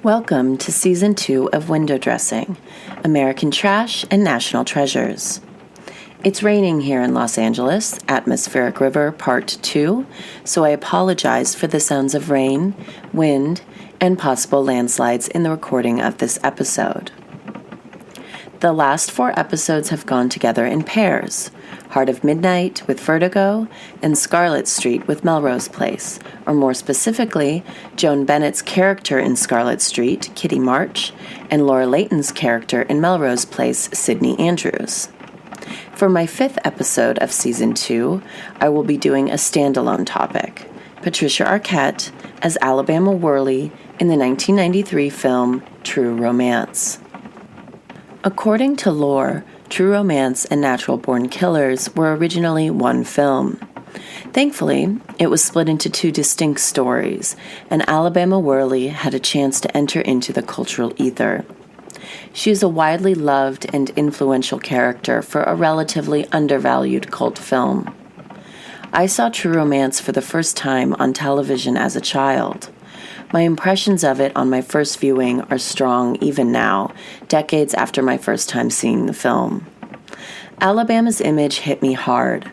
Welcome to Season 2 of Window Dressing, American Trash and National Treasures. It's raining here in Los Angeles, Atmospheric River Part 2, so I apologize for the sounds of rain, wind, and possible landslides in the recording of this episode. The last 4 episodes have gone together in pairs: Heart of Midnight with Vertigo and Scarlet Street with Melrose Place, or more specifically, Joan Bennett's character in Scarlet Street, Kitty March, and Laura Leighton's character in Melrose Place, Sydney Andrews. For my 5th episode of Season 2, I will be doing a standalone topic: Patricia Arquette as Alabama Worley in the 1993 film True Romance. According to lore, True Romance and Natural Born Killers were originally one film. Thankfully, it was split into 2 distinct stories, and Alabama Worley had a chance to enter into the cultural ether. She is a widely loved and influential character for a relatively undervalued cult film. I saw True Romance for the first time on television as a child. My impressions of it on my first viewing are strong even now, decades after my first time seeing the film. Alabama's image hit me hard.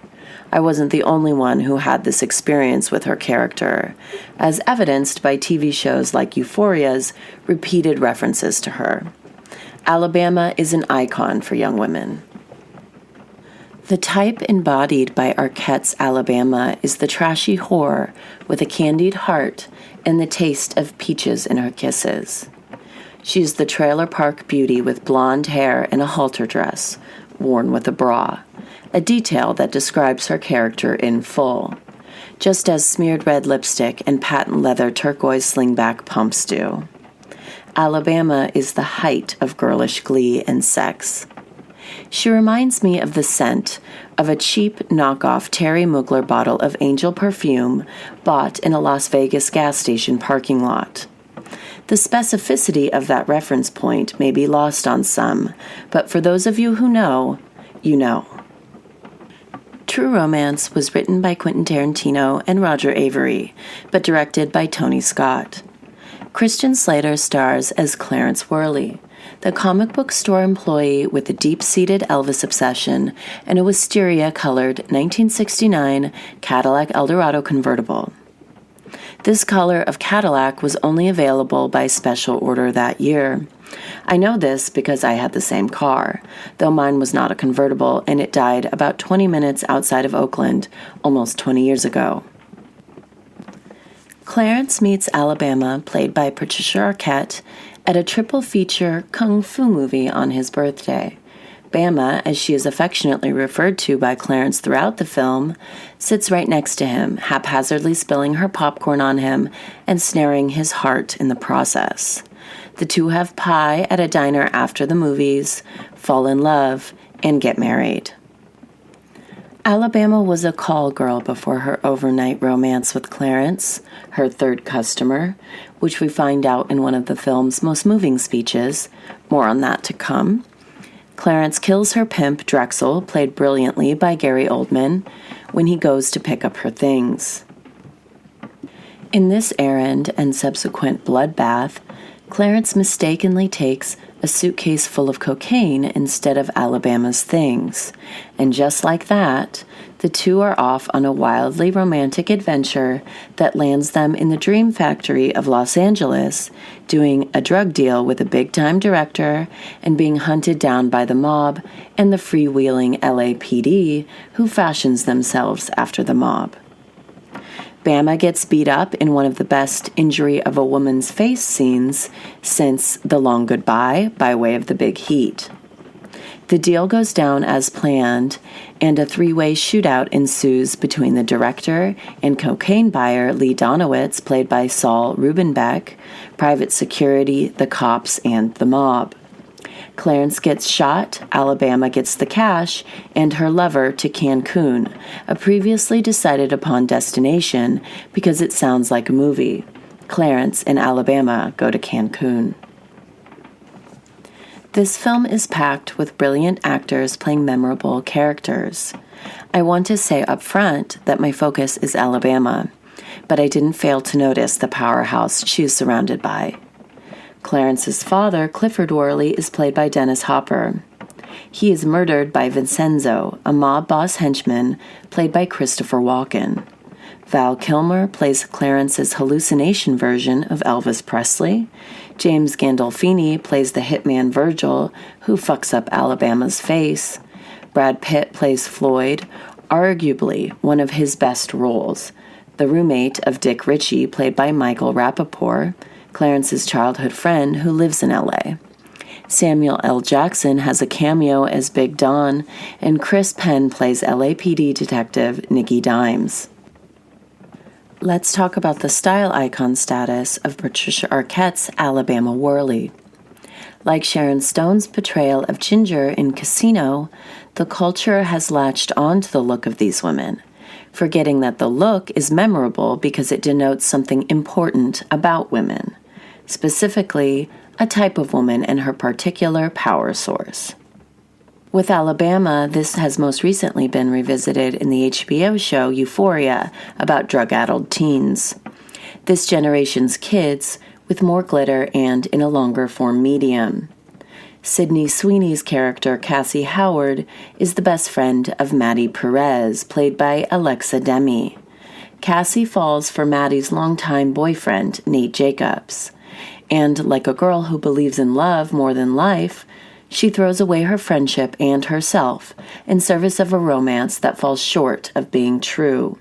I wasn't the only one who had this experience with her character, as evidenced by TV shows like Euphoria's repeated references to her. Alabama is an icon for young women. The type embodied by Arquette's Alabama is the trashy whore with a candied heart and the taste of peaches in her kisses. She is the trailer park beauty with blonde hair and a halter dress, worn with a bra, a detail that describes her character in full, just as smeared red lipstick and patent leather turquoise slingback pumps do. Alabama is the height of girlish glee and sex. She reminds me of the scent of a cheap knockoff Terry Mugler bottle of Angel perfume bought in a Las Vegas gas station parking lot. The specificity of that reference point may be lost on some, but for those of you who know, you know. True Romance was written by Quentin Tarantino and Roger Avery, but directed by Tony Scott. Christian Slater stars as Clarence Worley, the comic book store employee with a deep-seated Elvis obsession and a wisteria-colored 1969 Cadillac Eldorado convertible. This color of Cadillac was only available by special order that year. I know this because I had the same car, though mine was not a convertible and it died about 20 minutes outside of Oakland almost 20 years ago. Clarence meets Alabama, played by Patricia Arquette, at a triple-feature kung fu movie on his birthday. Bama, as she is affectionately referred to by Clarence throughout the film, sits right next to him, haphazardly spilling her popcorn on him and snaring his heart in the process. The two have pie at a diner after the movies, fall in love, and get married. Alabama was a call girl before her overnight romance with Clarence, her third customer, which we find out in one of the film's most moving speeches. More on that to come. Clarence kills her pimp, Drexel, played brilliantly by Gary Oldman, when he goes to pick up her things. In this errand and subsequent bloodbath, Clarence mistakenly takes a suitcase full of cocaine instead of Alabama's things, and just like that, the two are off on a wildly romantic adventure that lands them in the dream factory of Los Angeles, doing a drug deal with a big-time director and being hunted down by the mob and the freewheeling LAPD, who fashions themselves after the mob. Bama gets beat up in one of the best injury of a woman's face scenes since The Long Goodbye by way of The Big Heat. The deal goes down as planned, and a 3-way shootout ensues between the director and cocaine buyer Lee Donowitz, played by Saul Rubenbeck, private security, the cops, and the mob. Clarence gets shot, Alabama gets the cash, and her lover to Cancun, a previously decided upon destination because it sounds like a movie. Clarence and Alabama go to Cancun. This film is packed with brilliant actors playing memorable characters. I want to say up front that my focus is Alabama, but I didn't fail to notice the powerhouse she is surrounded by. Clarence's father, Clifford Worley, is played by Dennis Hopper. He is murdered by Vincenzo, a mob boss henchman, played by Christopher Walken. Val Kilmer plays Clarence's hallucination version of Elvis Presley. James Gandolfini plays the hitman Virgil, who fucks up Alabama's face. Brad Pitt plays Floyd, arguably one of his best roles, the roommate of Dick Ritchie, played by Michael Rapaport, Clarence's childhood friend who lives in L.A. Samuel L. Jackson has a cameo as Big Don, and Chris Penn plays LAPD detective Nicky Dimes. Let's talk about the style icon status of Patricia Arquette's Alabama Worley. Like Sharon Stone's portrayal of Ginger in Casino, the culture has latched on to the look of these women, forgetting that the look is memorable because it denotes something important about women, specifically a type of woman and her particular power source. With Alabama, this has most recently been revisited in the HBO show Euphoria about drug-addled teens. This generation's kids with more glitter and in a longer form medium. Sydney Sweeney's character, Cassie Howard, is the best friend of Maddie Perez, played by Alexa Demi. Cassie falls for Maddie's longtime boyfriend, Nate Jacobs. And like a girl who believes in love more than life, she throws away her friendship and herself in service of a romance that falls short of being true.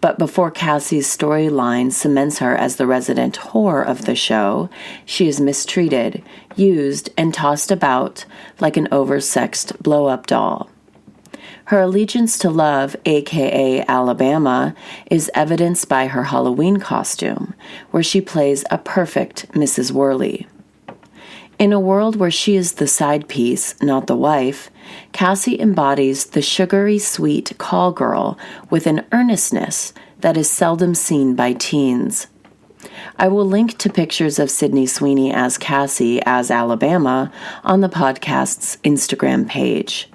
But before Cassie's storyline cements her as the resident whore of the show, she is mistreated, used, and tossed about like an oversexed blow-up doll. Her allegiance to love, aka Alabama, is evidenced by her Halloween costume, where she plays a perfect Mrs. Worley. In a world where she is the side piece, not the wife, Cassie embodies the sugary sweet call girl with an earnestness that is seldom seen by teens. I will link to pictures of Sydney Sweeney as Cassie as Alabama on the podcast's Instagram page.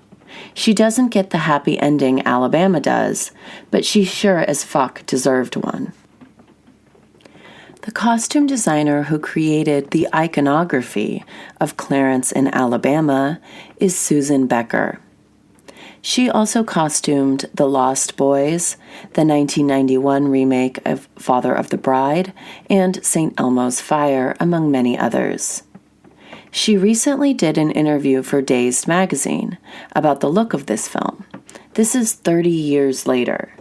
She doesn't get the happy ending Alabama does, but she sure as fuck deserved one. The costume designer who created the iconography of Clarence in Alabama is Susan Becker. She also costumed The Lost Boys, the 1991 remake of Father of the Bride, and St. Elmo's Fire, among many others. She recently did an interview for Dazed magazine about the look of this film. This is 30 years later.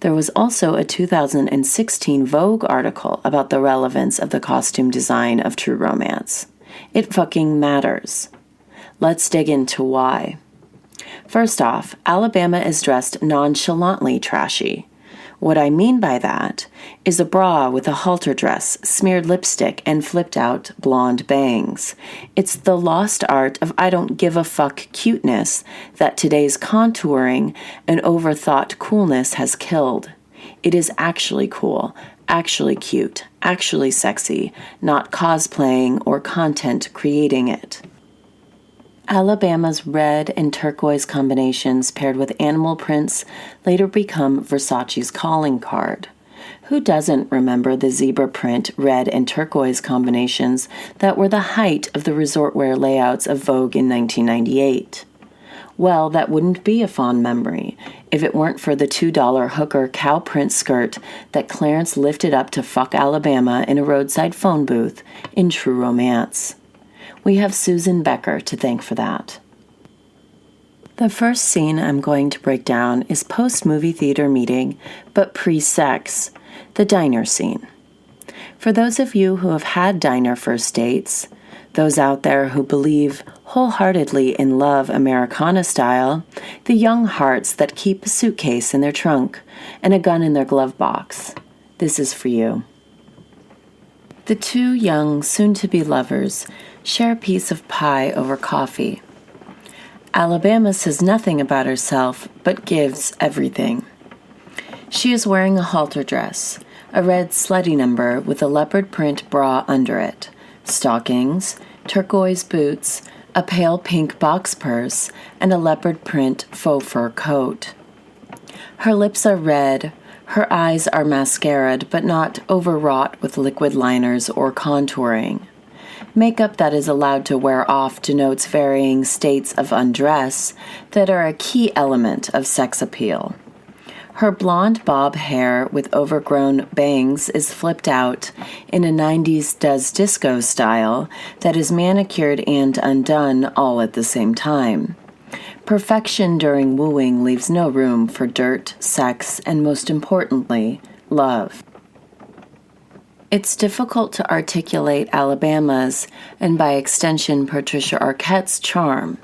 There was also a 2016 Vogue article about the relevance of the costume design of True Romance. It fucking matters. Let's dig into why. First off, Alabama is dressed nonchalantly trashy. What I mean by that is a bra with a halter dress, smeared lipstick, and flipped-out blonde bangs. It's the lost art of I don't give a fuck cuteness that today's contouring and overthought coolness has killed. It is actually cool, actually cute, actually sexy, not cosplaying or content creating it. Alabama's red and turquoise combinations paired with animal prints later become Versace's calling card. Who doesn't remember the zebra print red and turquoise combinations that were the height of the resort wear layouts of Vogue in 1998? Well, that wouldn't be a fond memory if it weren't for the $2 hooker cow print skirt that Clarence lifted up to fuck Alabama in a roadside phone booth in True Romance. We have Susan Becker to thank for that. The first scene I'm going to break down is post-movie theater meeting, but pre-sex, the diner scene. For those of you who have had diner first dates, those out there who believe wholeheartedly in love Americana style, the young hearts that keep a suitcase in their trunk and a gun in their glove box, this is for you. The two young, soon-to-be lovers share a piece of pie over coffee. Alabama says nothing about herself, but gives everything. She is wearing a halter dress, a red slutty number with a leopard print bra under it, stockings, turquoise boots, a pale pink box purse, and a leopard print faux fur coat. Her lips are red, her eyes are mascaraed but not overwrought with liquid liners or contouring. Makeup that is allowed to wear off denotes varying states of undress that are a key element of sex appeal. Her blonde bob hair with overgrown bangs is flipped out in a 90s does disco style that is manicured and undone all at the same time. Perfection during wooing leaves no room for dirt, sex, and most importantly, love. It's difficult to articulate Alabama's, and by extension Patricia Arquette's, charm.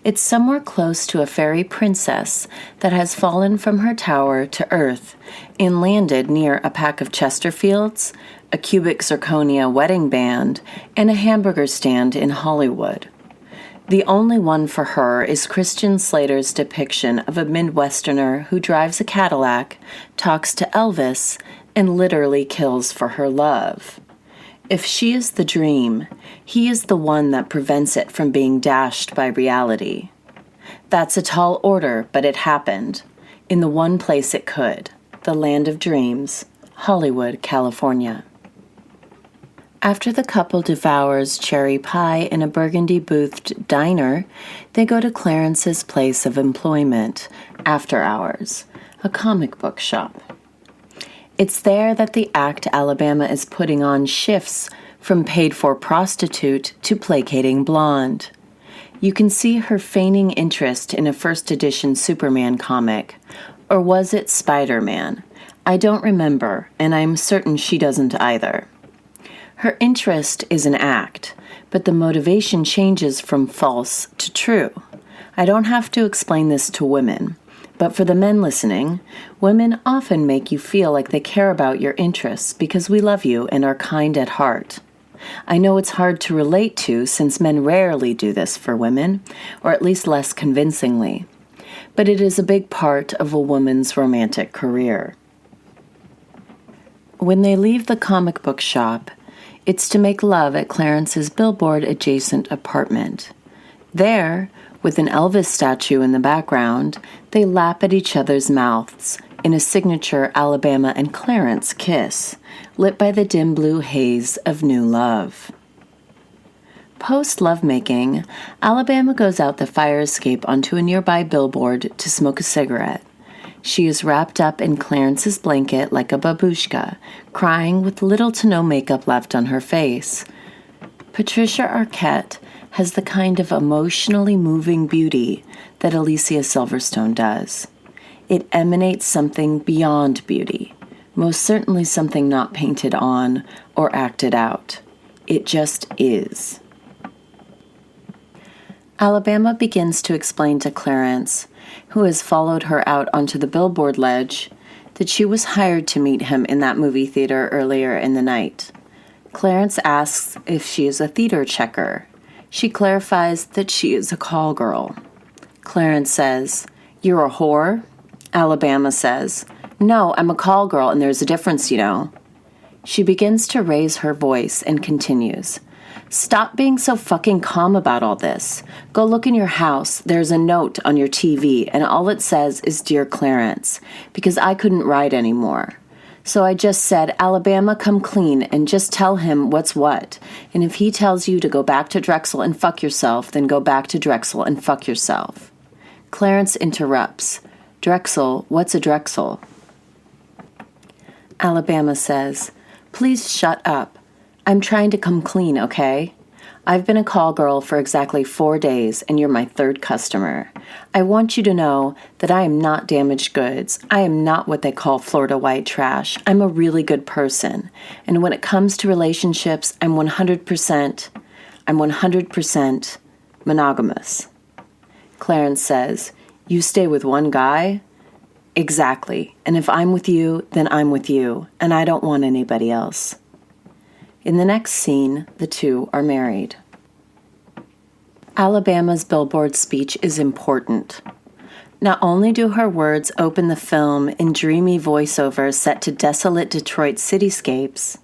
It's somewhere close to a fairy princess that has fallen from her tower to earth and landed near a pack of Chesterfields, a cubic zirconia wedding band, and a hamburger stand in Hollywood. The only one for her is Christian Slater's depiction of a midwesterner who drives a Cadillac, talks to Elvis, and literally kills for her love. If she is the dream, he is the one that prevents it from being dashed by reality. That's a tall order, but it happened, in the one place it could, the land of dreams, Hollywood, California. After the couple devours cherry pie in a burgundy-boothed diner, they go to Clarence's place of employment, after hours, a comic book shop. It's there that the act Alabama is putting on shifts from paid-for prostitute to placating blonde. You can see her feigning interest in a first-edition Superman comic. Or was it Spider-Man? I don't remember, and I'm certain she doesn't either. Her interest is an act, but the motivation changes from false to true. I don't have to explain this to women. But for the men listening, women often make you feel like they care about your interests because we love you and are kind at heart. I know it's hard to relate to since men rarely do this for women, or at least less convincingly. But it is a big part of a woman's romantic career. When they leave the comic book shop, it's to make love at Clarence's billboard-adjacent apartment. There, with an Elvis statue in the background, they lap at each other's mouths in a signature Alabama and Clarence kiss, lit by the dim blue haze of new love. Post-lovemaking, Alabama goes out the fire escape onto a nearby billboard to smoke a cigarette. She is wrapped up in Clarence's blanket like a babushka, crying with little to no makeup left on her face. Patricia Arquette has the kind of emotionally moving beauty that Alicia Silverstone does. It emanates something beyond beauty, most certainly something not painted on or acted out. It just is. Alabama begins to explain to Clarence, who has followed her out onto the billboard ledge, that she was hired to meet him in that movie theater earlier in the night. Clarence asks if she is a theater checker. She clarifies that she is a call girl. Clarence says, "You're a whore?" Alabama says, "No, I'm a call girl and there's a difference, you know." She begins to raise her voice and continues, "Stop being so fucking calm about all this. Go look in your house. There's a note on your TV and all it says is Dear Clarence, because I couldn't write anymore. So I just said, Alabama, come clean and just tell him what's what. And if he tells you to go back to Drexel and fuck yourself, then go back to Drexel and fuck yourself." Clarence interrupts. "Drexel, what's a Drexel?" Alabama says, "Please shut up. I'm trying to come clean, okay? I've been a call girl for exactly 4 days, and you're my third customer. I want you to know that I am not damaged goods. I am not what they call Florida white trash. I'm a really good person. And when it comes to relationships, I'm 100% monogamous." Clarence says, "You stay with one guy?" "Exactly. And if I'm with you, then I'm with you, and I don't want anybody else." In the next scene, the two are married. Alabama's billboard speech is important. Not only do her words open the film in dreamy voiceover set to desolate Detroit cityscapes,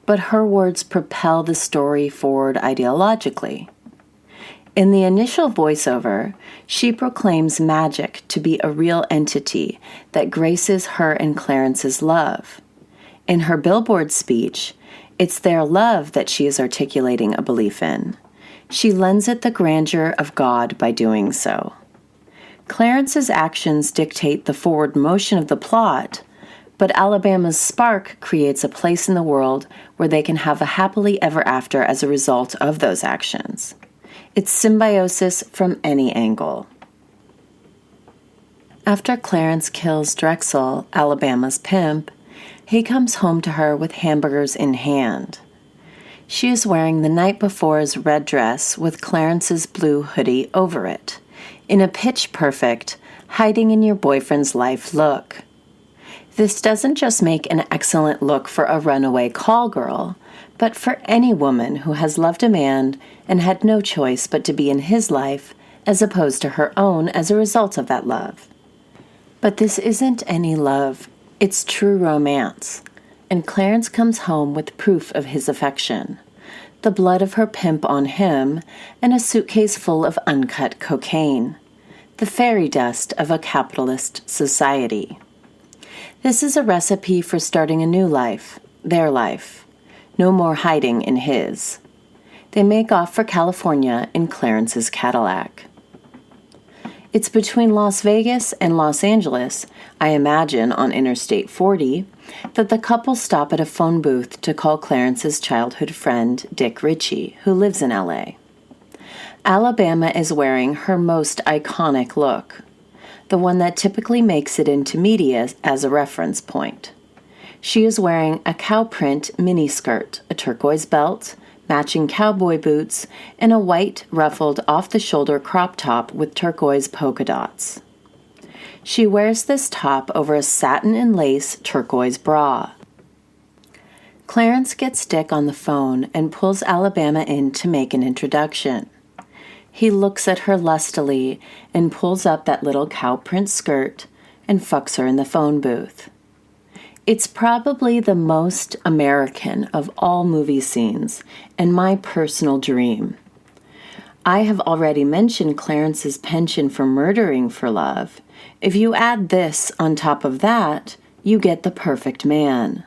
but her words propel the story forward ideologically. In the initial voiceover, she proclaims magic to be a real entity that graces her and Clarence's love. In her billboard speech, It's their love that she is articulating a belief in. She lends it the grandeur of God by doing so. Clarence's actions dictate the forward motion of the plot, but Alabama's spark creates a place in the world where they can have a happily ever after as a result of those actions. It's symbiosis from any angle. After Clarence kills Drexel, Alabama's pimp, he comes home to her with hamburgers in hand. She is wearing the night before's red dress with Clarence's blue hoodie over it, in a pitch-perfect, hiding-in-your-boyfriend's life look. This doesn't just make an excellent look for a runaway call girl, but for any woman who has loved a man and had no choice but to be in his life as opposed to her own as a result of that love. But this isn't any love, it's true romance, and Clarence comes home with proof of his affection, the blood of her pimp on him and a suitcase full of uncut cocaine, the fairy dust of a capitalist society. This is a recipe for starting a new life, their life. No more hiding in his. They make off for California in Clarence's Cadillac. It's between Las Vegas and Los Angeles, I imagine on Interstate 40, that the couple stop at a phone booth to call Clarence's childhood friend, Dick Ritchie, who lives in L.A. Alabama is wearing her most iconic look, the one that typically makes it into media as a reference point. She is wearing a cow print miniskirt, a turquoise belt, matching cowboy boots, and a white, ruffled, off-the-shoulder crop top with turquoise polka dots. She wears this top over a satin and lace turquoise bra. Clarence gets Dick on the phone and pulls Alabama in to make an introduction. He looks at her lustily and pulls up that little cow print skirt and fucks her in the phone booth. It's probably the most American of all movie scenes and my personal dream. I have already mentioned Clarence's penchant for murdering for love. If you add this on top of that, you get the perfect man.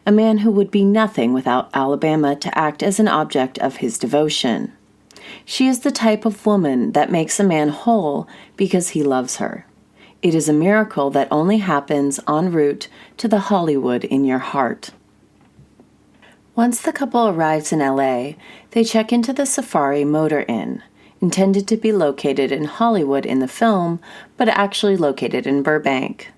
A man who would be nothing without Alabama to act as an object of his devotion. She is the type of woman that makes a man whole because he loves her. It is a miracle that only happens en route to the Hollywood in your heart. Once the couple arrives in L.A., they check into the Safari Motor Inn, intended to be located in Hollywood in the film, but actually located in Burbank.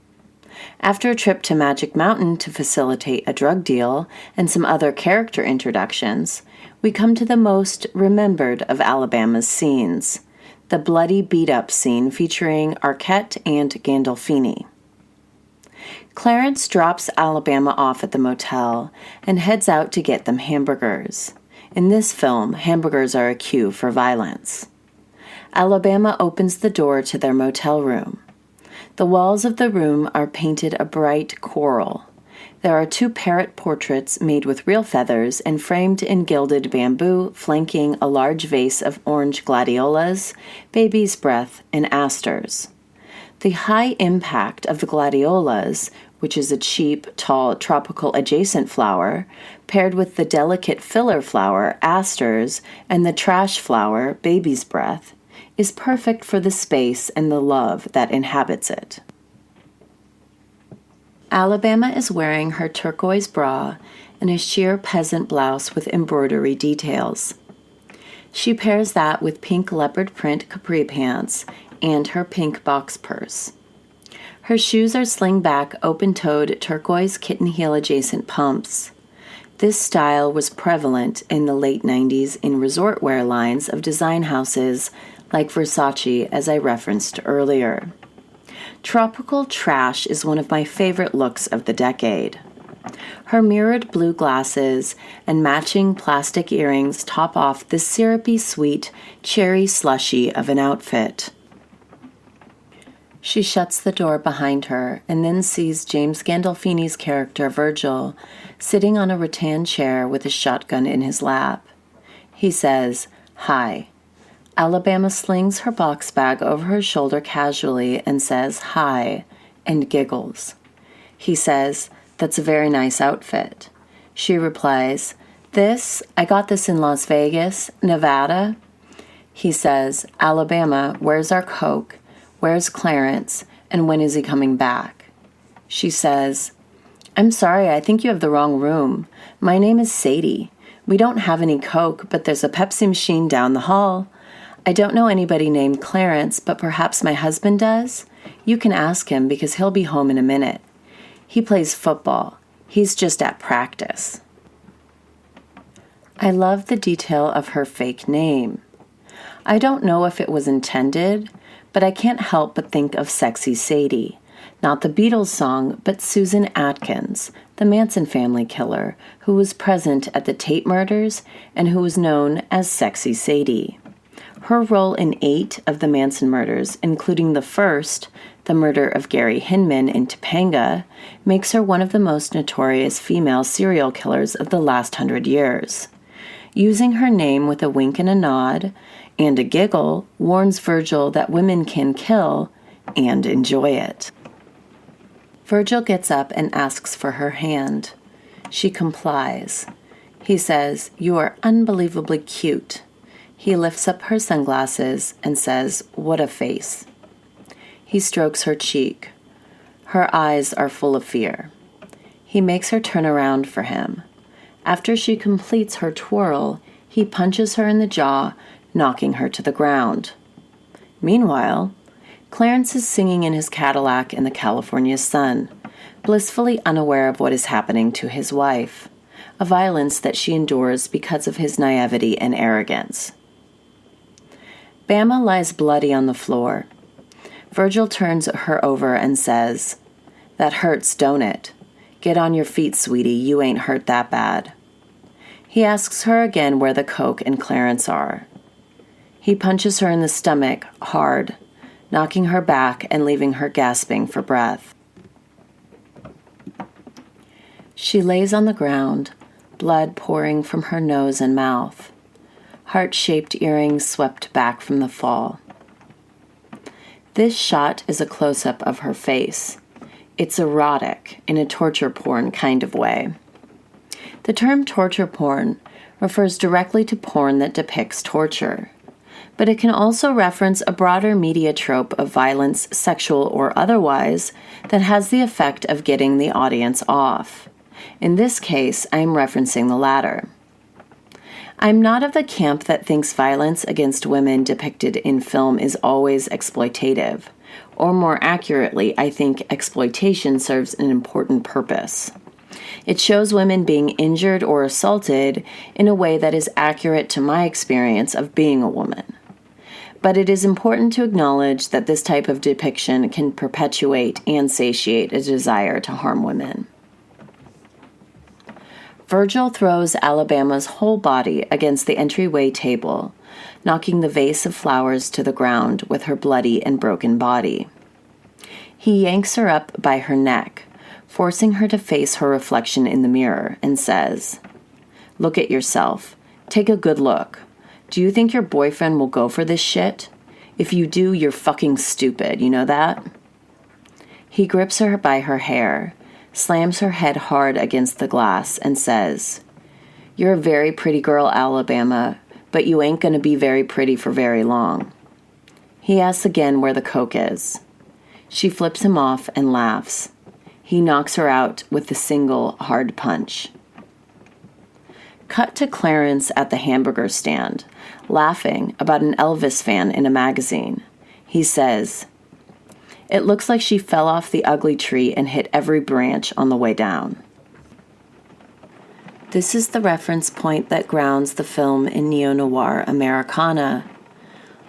After a trip to Magic Mountain to facilitate a drug deal and some other character introductions, we come to the most remembered of Alabama's scenes, the bloody beat-up scene featuring Arquette and Gandolfini. Clarence drops Alabama off at the motel and heads out to get them hamburgers. In this film, hamburgers are a cue for violence. Alabama opens the door to their motel room. The walls of the room are painted a bright coral. There are 2 parrot portraits made with real feathers and framed in gilded bamboo, flanking a large vase of orange gladiolas, baby's breath, and asters. The high impact of the gladiolas, which is a cheap, tall, tropical adjacent flower, paired with the delicate filler flower, asters, and the trash flower, baby's breath, is perfect for the space and the love that inhabits it. Alabama is wearing her turquoise bra and a sheer peasant blouse with embroidery details. She pairs that with pink leopard print capri pants and her pink box purse. Her shoes are sling-back, open-toed, turquoise kitten heel adjacent pumps. This style was prevalent in the late 90s in resort wear lines of design houses like Versace, as I referenced earlier. Tropical trash is one of my favorite looks of the decade. Her mirrored blue glasses and matching plastic earrings top off this syrupy sweet cherry slushy of an outfit. She shuts the door behind her and then sees James Gandolfini's character Virgil sitting on a rattan chair with a shotgun in his lap. He says, "Hi." Alabama slings her box bag over her shoulder casually and says, "Hi," and giggles. He says, "That's a very nice outfit." She replies, I got this in Las Vegas, Nevada. He says, Alabama, where's our Coke? Where's Clarence? And when is he coming back? She says, I'm sorry, I think you have the wrong room. My name is Sadie. We don't have any Coke, but there's a Pepsi machine down the hall. I don't know anybody named Clarence, but perhaps my husband does. You can ask him because he'll be home in a minute. He plays football. He's just at practice. I love the detail of her fake name. I don't know if it was intended, but I can't help but think of Sexy Sadie. Not the Beatles song, but Susan Atkins, the Manson family killer, who was present at the Tate murders and who was known as Sexy Sadie. Her role in 8 of the Manson murders, including the first, the murder of Gary Hinman in Topanga, makes her one of the most notorious female serial killers of the last 100 years. Using her name with a wink and a nod, and a giggle, warns Virgil that women can kill and enjoy it. Virgil gets up and asks for her hand. She complies. He says, "You are unbelievably cute." He lifts up her sunglasses and says, "What a face." He strokes her cheek. Her eyes are full of fear. He makes her turn around for him. After she completes her twirl, he punches her in the jaw, knocking her to the ground. Meanwhile, Clarence is singing in his Cadillac in the California sun, blissfully unaware of what is happening to his wife, a violence that she endures because of his naivety and arrogance. Bama lies bloody on the floor. Virgil turns her over and says, "That hurts, don't it? Get on your feet, sweetie, you ain't hurt that bad." He asks her again where the Coke and Clarence are. He punches her in the stomach hard, knocking her back and leaving her gasping for breath. She lays on the ground, blood pouring from her nose and mouth, heart-shaped earrings swept back from the fall. This shot is a close-up of her face. It's erotic, in a torture porn kind of way. The term torture porn refers directly to porn that depicts torture, but it can also reference a broader media trope of violence, sexual or otherwise, that has the effect of getting the audience off. In this case, I am referencing the latter. I'm not of the camp that thinks violence against women depicted in film is always exploitative, or more accurately, I think exploitation serves an important purpose. It shows women being injured or assaulted in a way that is accurate to my experience of being a woman. But it is important to acknowledge that this type of depiction can perpetuate and satiate a desire to harm women. Virgil throws Alabama's whole body against the entryway table, knocking the vase of flowers to the ground with her bloody and broken body. He yanks her up by her neck, forcing her to face her reflection in the mirror, and says, "Look at yourself. Take a good look. Do you think your boyfriend will go for this shit? If you do, you're fucking stupid, you know that?" He grips her by her hair, slams her head hard against the glass, and says, "You're a very pretty girl, Alabama, but you ain't gonna be very pretty for very long." He asks again where the Coke is. She flips him off and laughs. He knocks her out with a single hard punch. Cut to Clarence at the hamburger stand, laughing about an Elvis fan in a magazine. He says, "It looks like she fell off the ugly tree and hit every branch on the way down." This is the reference point that grounds the film in neo-noir Americana.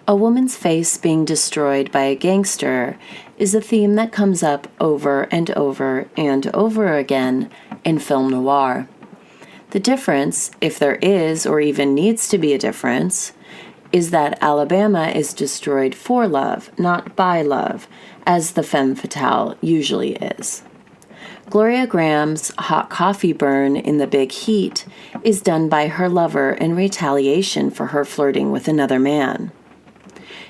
A woman's face being destroyed by a gangster is a theme that comes up over and over and over again in film noir. The difference, if there is or even needs to be a difference, is that Alabama is destroyed for love, not by love, as the femme fatale usually is. Gloria Graham's hot coffee burn in The Big Heat is done by her lover in retaliation for her flirting with another man.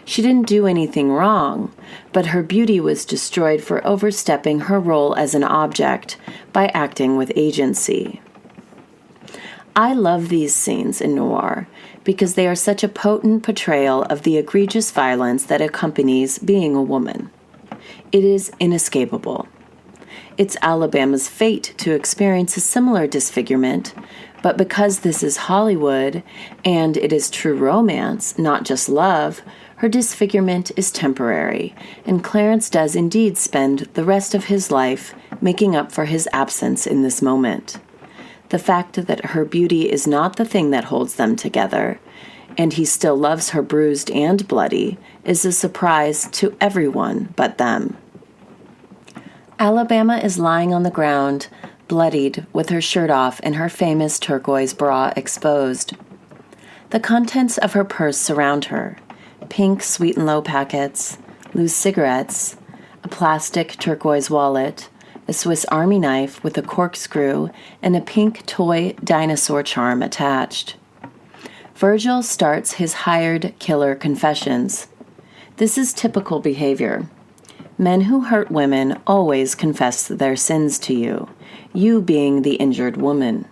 She didn't do anything wrong, but her beauty was destroyed for overstepping her role as an object by acting with agency. I love these scenes in noir because they are such a potent portrayal of the egregious violence that accompanies being a woman. It is inescapable. It's Alabama's fate to experience a similar disfigurement, but because this is Hollywood and it is true romance, not just love, her disfigurement is temporary, and Clarence does indeed spend the rest of his life making up for his absence in this moment. The fact that her beauty is not the thing that holds them together, and he still loves her bruised and bloody, is a surprise to everyone but them. Alabama is lying on the ground, bloodied, with her shirt off and her famous turquoise bra exposed. The contents of her purse surround her: pink Sweet and Low packets, loose cigarettes, a plastic turquoise wallet, a Swiss Army knife with a corkscrew, and a pink toy dinosaur charm attached. Virgil starts his hired killer confessions. This is typical behavior. Men who hurt women always confess their sins to you, you being the injured woman.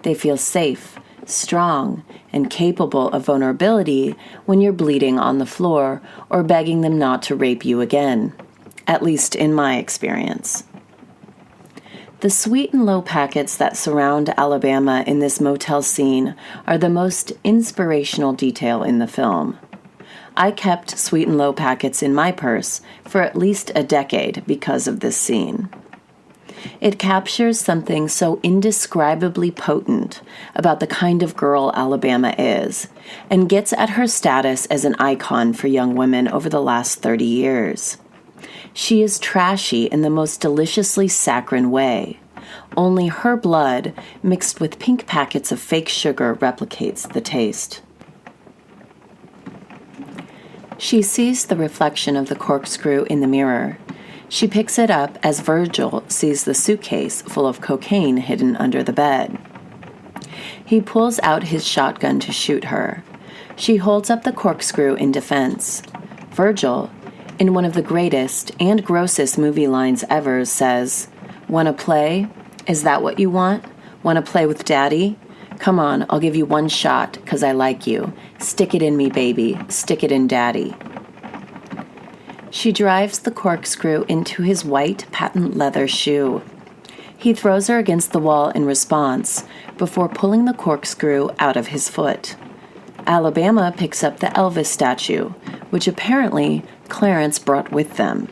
They feel safe, strong, and capable of vulnerability when you're bleeding on the floor or begging them not to rape you again, at least in my experience. The Sweet and Low packets that surround Alabama in this motel scene are the most inspirational detail in the film. I kept Sweet and Low packets in my purse for at least a decade because of this scene. It captures something so indescribably potent about the kind of girl Alabama is, and gets at her status as an icon for young women over the last 30 years. She is trashy in the most deliciously saccharine way. Only her blood, mixed with pink packets of fake sugar, replicates the taste. She sees the reflection of the corkscrew in the mirror. She picks it up as Virgil sees the suitcase full of cocaine hidden under the bed. He pulls out his shotgun to shoot her. She holds up the corkscrew in defense. Virgil, in one of the greatest and grossest movie lines ever, says, "Wanna play? Is that what you want? Wanna play with Daddy? Come on, I'll give you one shot, 'cause I like you. Stick it in me, baby. Stick it in Daddy." She drives the corkscrew into his white patent leather shoe. He throws her against the wall in response before pulling the corkscrew out of his foot. Alabama picks up the Elvis statue, which apparently Clarence brought with them,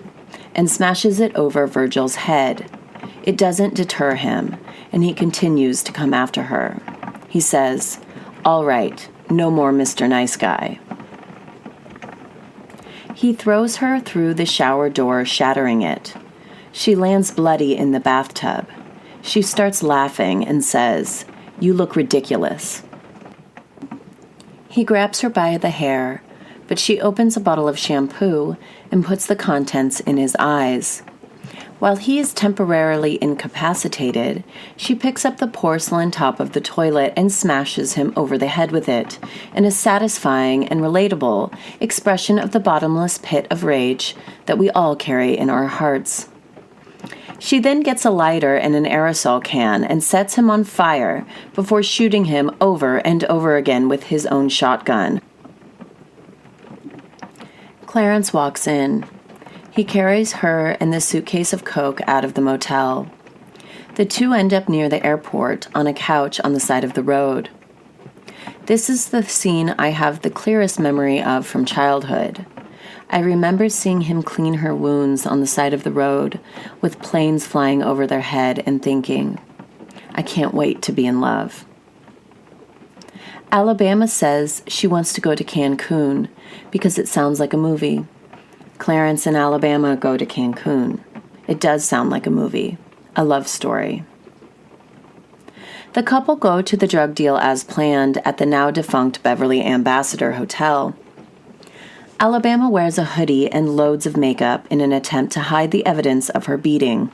and smashes it over Virgil's head. It doesn't deter him, and he continues to come after her. He says, "All right, no more Mr. Nice Guy." He throws her through the shower door, shattering it. She lands bloody in the bathtub. She starts laughing and says, "You look ridiculous." He grabs her by the hair, but she opens a bottle of shampoo and puts the contents in his eyes. While he is temporarily incapacitated, she picks up the porcelain top of the toilet and smashes him over the head with it, in a satisfying and relatable expression of the bottomless pit of rage that we all carry in our hearts. She then gets a lighter and an aerosol can and sets him on fire before shooting him over and over again with his own shotgun. Clarence walks in. He carries her and the suitcase of coke out of the motel. The two end up near the airport on a couch on the side of the road. This is the scene I have the clearest memory of from childhood. I remember seeing him clean her wounds on the side of the road with planes flying over their head and thinking, I can't wait to be in love. Alabama says she wants to go to Cancun because it sounds like a movie. Clarence and Alabama go to Cancun. It does sound like a movie, a love story. The couple go to the drug deal as planned at the now defunct Beverly Ambassador Hotel. Alabama wears a hoodie and loads of makeup in an attempt to hide the evidence of her beating.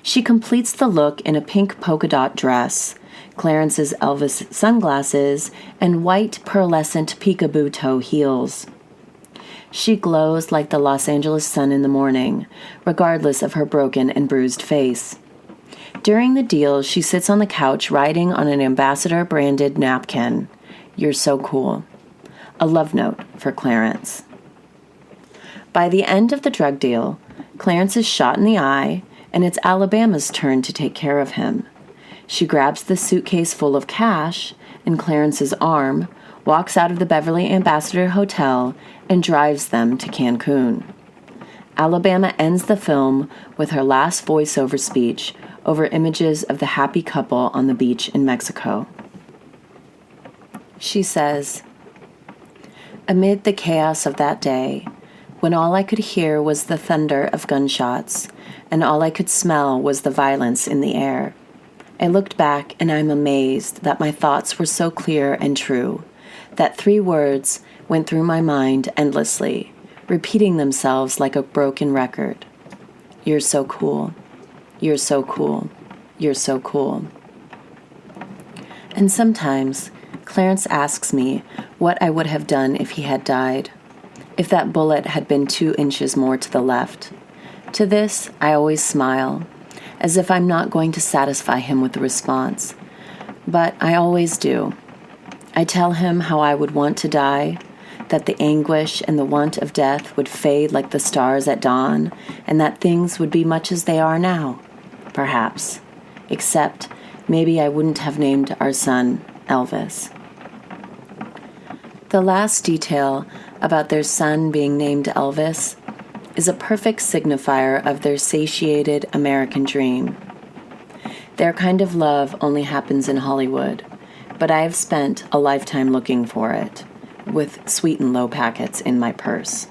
She completes the look in a pink polka dot dress, Clarence's Elvis sunglasses, and white pearlescent peekaboo toe heels. She glows like the Los Angeles sun in the morning, regardless of her broken and bruised face. During the deal, she sits on the couch writing on an ambassador-branded napkin, "You're so cool." A love note for Clarence. By the end of the drug deal, Clarence is shot in the eye, and it's Alabama's turn to take care of him. She grabs the suitcase full of cash and Clarence's arm, walks out of the Beverly Ambassador Hotel, and drives them to Cancun. Alabama ends the film with her last voiceover speech over images of the happy couple on the beach in Mexico. She says, "Amid the chaos of that day, when all I could hear was the thunder of gunshots, and all I could smell was the violence in the air, I looked back and I'm amazed that my thoughts were so clear and true, that 3 words went through my mind endlessly, repeating themselves like a broken record. You're so cool. You're so cool. You're so cool." And sometimes Clarence asks me what I would have done if he had died, if that bullet had been 2 inches more to the left. To this, I always smile, as if I'm not going to satisfy him with the response. But I always do. I tell him how I would want to die, that the anguish and the want of death would fade like the stars at dawn, and that things would be much as they are now, perhaps, except maybe I wouldn't have named our son Elvis. The last detail about their son being named Elvis is a perfect signifier of their satiated American dream. Their kind of love only happens in Hollywood, but I have spent a lifetime looking for it, with sweet and low packets in my purse.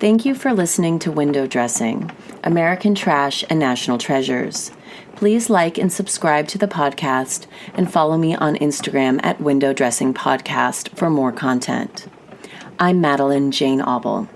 Thank you for listening to Window Dressing, American Trash and National Treasures. Please like and subscribe to the podcast and follow me on Instagram at Window Dressing Podcast for more content. I'm Madeline Jane Auble.